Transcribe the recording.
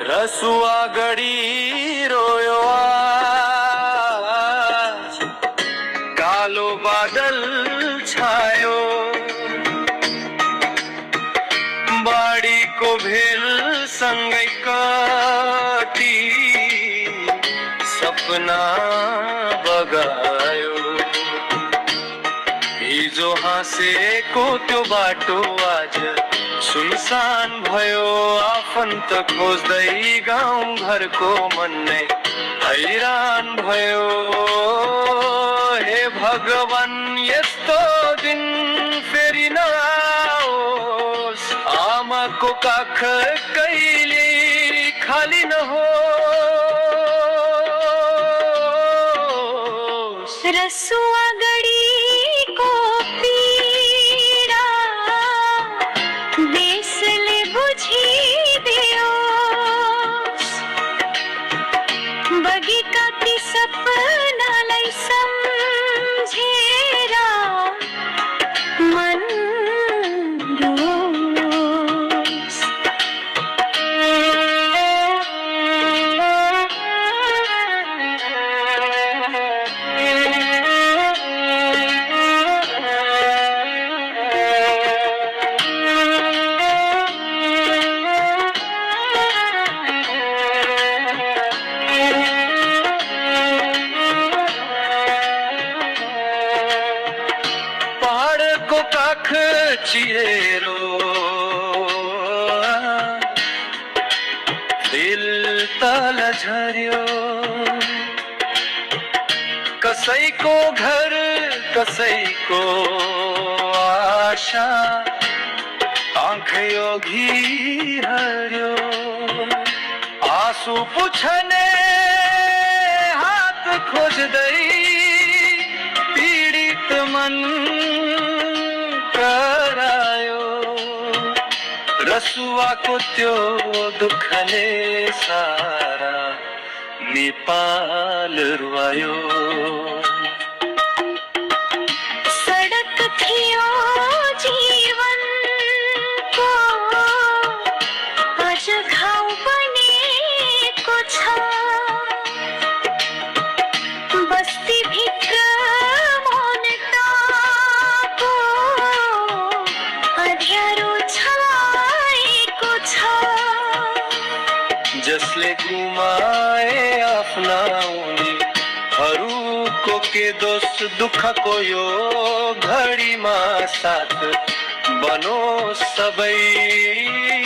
रसुआ गड़ी रोयो आज, कालो बादल छायो, बाड़ी को भेल संगै कटी, सपना बगायो। हिजो हाँसेको त्यो बाटो आज सुनसान भयो, आफन्त खोज्दै गाउँ घरको मन नै हैरान भयो। हे भगवान यस्तो दिन फेरि नआओस्, आमाको काख कहिले खाली नहोस्। रसुआ गडीको पीडा देशले बुझिदियोस्, बगेका ती सपनालाई सम्झेर मन रोस्। पहाडको काख चिरेरो दिल तल झर्यो, कसैको घर कसैको आशा आँखै अघि हर्यो। आँसु पुछने हात खोज्दै पीडित मन करायो, रसुवाको त्यो दुःखले सारा नेपाल रुवायो। सडक थियो जीवनको आज घाउ बनेको छ, बस्ती भित्र मौनताको अँध्यारो छाएको छ। जसले गुमाए आफ्ना उनीहरूको के दोष, दुःखको यो घडीमा साथ बनोस् सबैको।